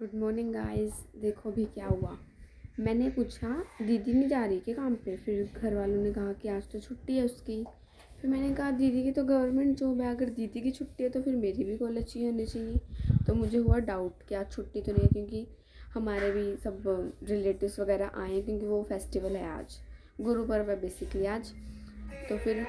Good morning guys. देखो भी क्या हुआ। मैंने पूछा दीदी नहीं जा रही क्या काम पे। फिर घर वालों ने कहा कि आज तो छुट्टी है उसकी। फिर मैंने कहा दीदी की तो गवर्नमेंट जॉब है, अगर दीदी की छुट्टी है तो फिर मेरी भी कॉलेज ही होनी चाहिए। तो मुझे हुआ डाउट कि आज छुट्टी तो नहीं है, क्योंकि हमारे भी सब रिलेटिव्स वगैरह आए हैं, क्योंकि वो फेस्टिवल है आज, गुरु पर्व है बेसिकली आज। तो फिर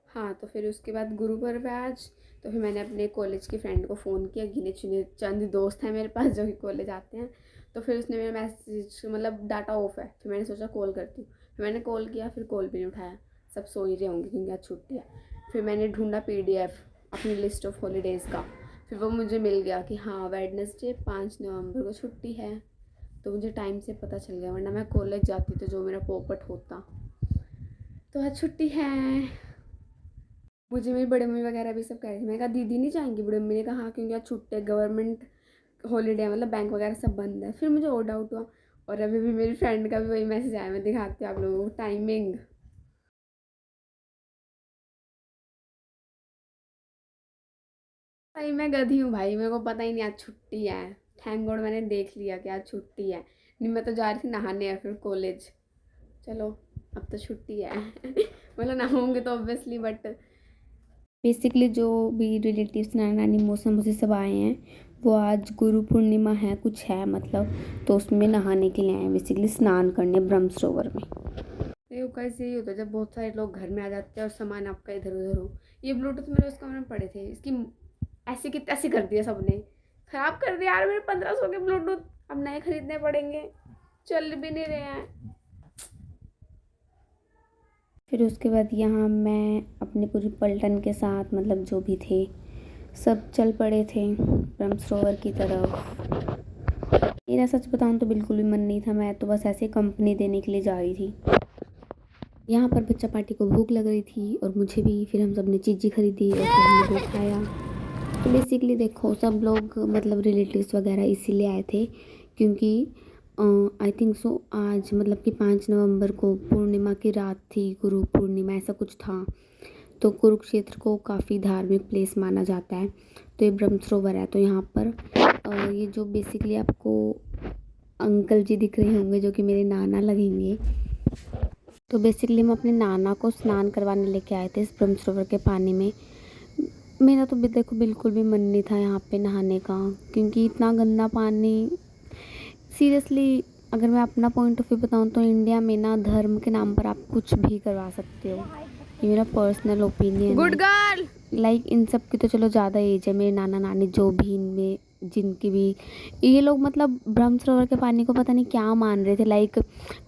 हाँ, तो फिर उसके बाद गुरु पर्व है आज। तो फिर मैंने अपने कॉलेज की फ्रेंड को फ़ोन किया, गिने चुने चंद दोस्त हैं मेरे पास जो कि कॉलेज आते हैं। तो फिर उसने मेरा मैसेज, मतलब डाटा ऑफ है, फिर मैंने सोचा कॉल करती हूँ। फिर मैंने कॉल किया, फिर कॉल भी नहीं उठाया। सब सो ही रहे होंगे क्योंकि आज छुट्टी है। फिर मैंने ढूंढा PDF अपनी लिस्ट ऑफ हॉलीडेज़ का। फिर वो मुझे मिल गया कि हाँ वेडनेसडे 5 नवंबर को छुट्टी है। तो मुझे टाइम से पता चल गया, वरना मैं कॉलेज जाती तो जो मेरा पोपट होता। तो आज छुट्टी है। मुझे मेरी बड़ी मम्मी वगैरह भी सब कह रही थी। मैंने कहा दीदी नहीं जाएंगी। बड़ी मम्मी ने कहा हाँ, क्योंकि आज छुट्टी है, गवर्नमेंट हॉलीडे है, मतलब बैंक वगैरह सब बंद है। फिर मुझे और डाउट हुआ, और अभी भी मेरी फ्रेंड का भी वही मैसेज आया। मैं दिखाती हूँ आप लोगों को टाइमिंग। भाई मैं गधी हूँ भाई, मेरे को पता ही नहीं आज छुट्टी है। थैंक गॉड मैंने देख लिया कि आज छुट्टी है, नहीं मैं तो जा रही थी नहाने या फिर कॉलेज। चलो अब तो छुट्टी है मतलब नहाऊंगे तो ऑब्वियसली, बट बेसिकली जो भी रिलेटिव्स नाना नानी मौसा मौसी सब आए हैं, वो आज गुरु पूर्णिमा है कुछ है मतलब, तो उसमें नहाने के लिए आए हैं, बेसिकली स्नान करने ब्रह्म सरोवर में। देखो कैसे ही होता है जब बहुत सारे लोग घर में आ जाते हैं और सामान आपका इधर उधर हो। ये ब्लूटूथ मेरे उस कमरे में पड़े थे, इसकी ऐसे की तैसे कर दिया सबने, खराब कर दिया यार मेरे 1500 के ब्लूटूथ। अब नए खरीदने पड़ेंगे, चल भी नहीं रहे हैं। फिर उसके बाद यहाँ मैं अपनी पूरी पलटन के साथ, मतलब जो भी थे सब चल पड़े थे ब्रह्म सरोवर की तरफ। मेरा सच बताऊँ तो बिल्कुल भी मन नहीं था, मैं तो बस ऐसे कंपनी देने के लिए जा रही थी। यहाँ पर बच्चा पार्टी को भूख लग रही थी और मुझे भी। फिर हम सब ने चीज़ी खरीदी और फिर हमने वो खाया। तो बेसिकली देखो सब लोग मतलब रिलेटिव्स वगैरह इसीलिए आए थे क्योंकि आई थिंक सो आज मतलब कि 5 नवंबर को पूर्णिमा की रात थी, गुरु पूर्णिमा ऐसा कुछ था। तो कुरुक्षेत्र को काफ़ी धार्मिक प्लेस माना जाता है। तो ये ब्रह्म सरोवर है, तो यहाँ पर ये जो बेसिकली आपको अंकल जी दिख रहे होंगे जो कि मेरे नाना लगेंगे। तो बेसिकली हम अपने नाना को स्नान करवाने लेके आए थे इस ब्रह्म सरोवर के पानी में। मेरा तो देखो बिल्कुल भी मन नहीं था यहाँ पे नहाने का, क्योंकि इतना गंदा पानी। सीरियसली अगर मैं अपना पॉइंट ऑफ व्यू बताऊँ तो इंडिया में ना धर्म के नाम पर आप कुछ भी करवा सकते हो, ये मेरा पर्सनल ओपिनियन गुड है। गर्ल। लाइक इन सब की तो चलो ज़्यादा एज है, मेरे नाना नानी जो भी इनमें जिनकी भी, ये लोग मतलब ब्रह्म सरोवर के पानी को पता नहीं क्या मान रहे थे। लाइक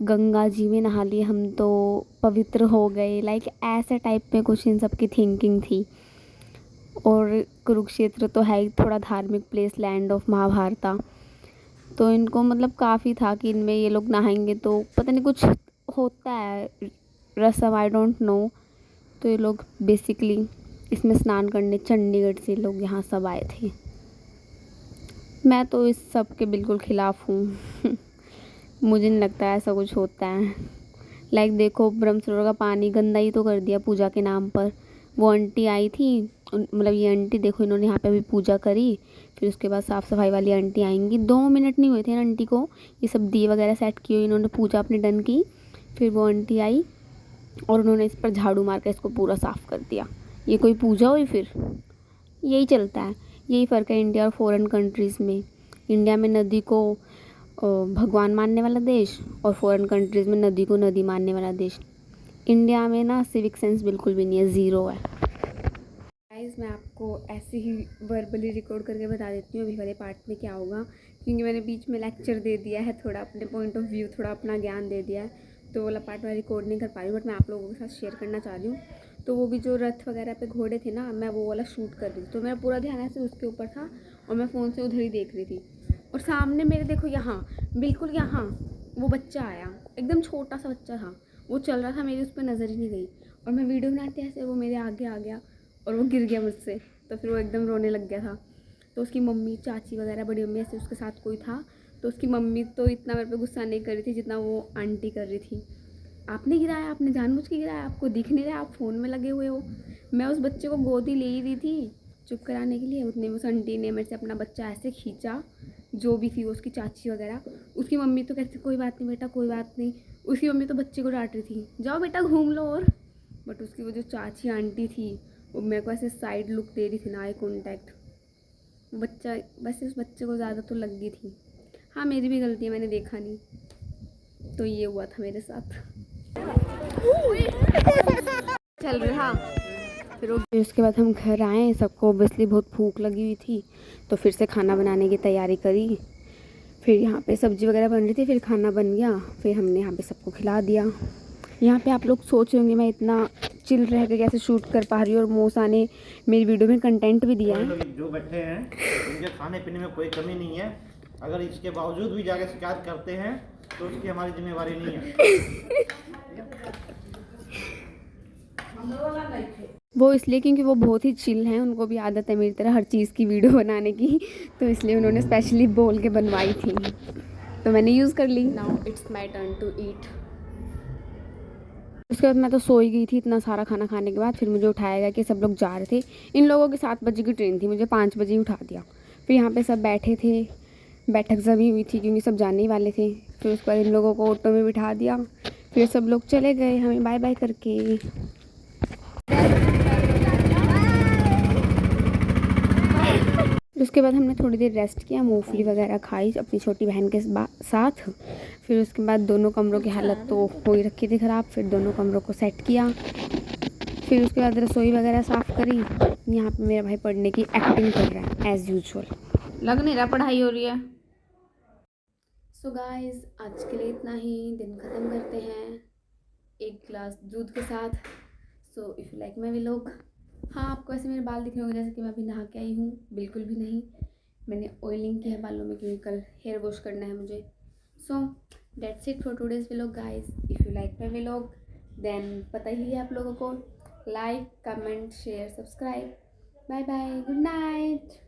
गंगा जी में नहा लिए हम तो पवित्र हो गए, लाइक ऐसे टाइप में कुछ इन सब की थिंकिंग थी। और कुरुक्षेत्र तो है ही थोड़ा धार्मिक प्लेस, लैंड ऑफ महाभारता। तो इनको मतलब काफ़ी था कि इनमें ये लोग नहाएंगे तो पता नहीं कुछ होता है रसम, आई डोंट नो। तो ये लोग बेसिकली इसमें स्नान करने चंडीगढ़ से लोग यहाँ सब आए थे। मैं तो इस सब के बिल्कुल ख़िलाफ़ हूँ मुझे नहीं लगता ऐसा कुछ होता है। लाइक देखो ब्रह्म सरोवर का पानी गंदा ही तो कर दिया पूजा के नाम पर। वो आंटी आई थी, मतलब ये आंटी देखो इन्होंने यहाँ पे अभी पूजा करी। फिर उसके बाद साफ़ सफाई वाली आंटी आएंगी, 2 मिनट नहीं हुए थे आंटी को, ये सब दिए वगैरह सेट किए, इन्होंने पूजा अपनी डन की। फिर वो आंटी आई और उन्होंने इस पर झाड़ू मार कर इसको पूरा साफ़ कर दिया। ये कोई पूजा हुई फिर? यही चलता है, यही फ़र्क है इंडिया और फॉरेन कंट्रीज़ में। इंडिया में नदी को भगवान मानने वाला देश, और फॉरेन कंट्रीज़ में नदी को नदी मानने वाला देश। इंडिया में ना सिविक सेंस बिल्कुल भी नहीं है, ज़ीरो है। गाइस मैं आपको ऐसे ही वर्बली रिकॉर्ड करके बता देती हूँ अभी वाले पार्ट में क्या होगा, क्योंकि मैंने बीच में लेक्चर दे दिया है, थोड़ा अपने पॉइंट ऑफ व्यू, थोड़ा अपना ज्ञान दे दिया है। तो वाला पार्ट मैं रिकॉर्ड नहीं कर पा रही, बट मैं आप लोगों के साथ शेयर करना चाह रही हूँ। तो वो भी जो रथ वगैरह पे घोड़े थे ना, मैं वो वाला शूट कर रही थी, तो मेरा पूरा ध्यान ऐसे उसके ऊपर था और मैं फ़ोन से उधर ही देख रही थी। और सामने मेरे देखो यहाँ, बिल्कुल यहाँ वो बच्चा आया, एकदम छोटा सा बच्चा था, वो चल रहा था, मेरी उस पर नज़र ही नहीं गई। और मैं वीडियो बनाते ऐसे वो मेरे आगे आ गया और वो गिर गया मुझसे। तो फिर वो एकदम रोने लग गया था। तो उसकी मम्मी चाची वगैरह बड़ी मम्मी ऐसे उसके साथ कोई था। तो उसकी मम्मी तो इतना मेरे पे गुस्सा नहीं कर रही थी जितना वो आंटी कर रही थी। आपने गिराया, आपने जानबूझ के गिराया, आपको दिख नहीं रहा, आप फ़ोन में लगे हुए हो। मैं उस बच्चे को गोदी ले ही रही थी चुप कराने के लिए। उतने में उस आंटी ने मेरे से अपना बच्चा ऐसे खींचा, जो भी थी वो उसकी चाची वगैरह। उसकी मम्मी तो कहती कोई बात नहीं बेटा, कोई बात नहीं। उसकी मम्मी तो बच्चे को डांट रही थी, जाओ बेटा घूम लो। और बट उसकी वो जो चाची आंटी थी वो मेरे को ऐसे साइड लुक दे रही थी ना, आई कॉन्टैक्ट। बच्चा बस उस बच्चे को ज़्यादा तो लग गई थी। हाँ मेरी भी गलती है, मैंने देखा नहीं, तो ये हुआ था मेरे साथ। चल रहा। फिर उसके बाद हम घर आए, सबको ऑब्वियसली बहुत भूख लगी हुई थी, तो फिर से खाना बनाने की तैयारी करी। फिर यहाँ पे सब्ज़ी वगैरह बन रही थी, फिर खाना बन गया, फिर हमने यहाँ पे सबको खिला दिया। यहाँ पे आप लोग सोच रहे होंगे मैं इतना चिल रह के कैसे शूट कर पा रही हूँ, और मौसा ने मेरी वीडियो में कंटेंट भी दिया है। जो बैठे हैं उनके खाने पीने में कोई कमी नहीं है, अगर इसके बावजूद भी जाके शिकायत करते हैं तो उसकी हमारी जिम्मेवारी नहीं है। वो इसलिए क्योंकि वो बहुत ही चिल हैं, उनको भी आदत है मेरी तरह हर चीज़ की वीडियो बनाने की, तो इसलिए उन्होंने स्पेशली बोल के बनवाई थी, तो मैंने यूज़ कर ली। Now it's my turn to eat. उसके बाद मैं तो सो ही गई थी इतना सारा खाना खाने के बाद। फिर मुझे उठाया गया कि सब लोग जा रहे थे, इन लोगों की 7 बजे की ट्रेन थी, मुझे 5 बजे ही उठा दिया। फिर यहाँ पे सब बैठे थे, बैठक जमी हुई थी क्योंकि सब जाने ही वाले थे। फिर उसके बाद इन लोगों को ऑटो में बिठा दिया, फिर सब लोग चले गए हमें बाय बाय करके। उसके बाद हमने थोड़ी देर रेस्ट किया, मूंगफली वगैरह खाई अपनी छोटी बहन के साथ। फिर उसके बाद दोनों कमरों की हालत तो हो ही रखी थी ख़राब, फिर दोनों कमरों को सेट किया। फिर उसके बाद रसोई वगैरह साफ़ करी। यहाँ पे मेरा भाई पढ़ने की एक्टिंग कर रहा है एज़ यूजुअल, लग नहीं रहा पढ़ाई हो रही है। सो गाइस आज के लिए इतना ही, दिन ख़त्म करते हैं एक गिलास दूध के साथ। So if you like my vlog. हाँ आपको ऐसे मेरे बाल दिख रहे होंगे जैसे कि मैं अभी नहा के आई हूँ, बिल्कुल भी नहीं, मैंने ऑयलिंग की है बालों में क्योंकि कल हेयर वॉश करना है मुझे। So that's it for today's vlog guys. If you like my vlog then पता ही है आप लोगों को, like comment share subscribe. Bye bye, good night.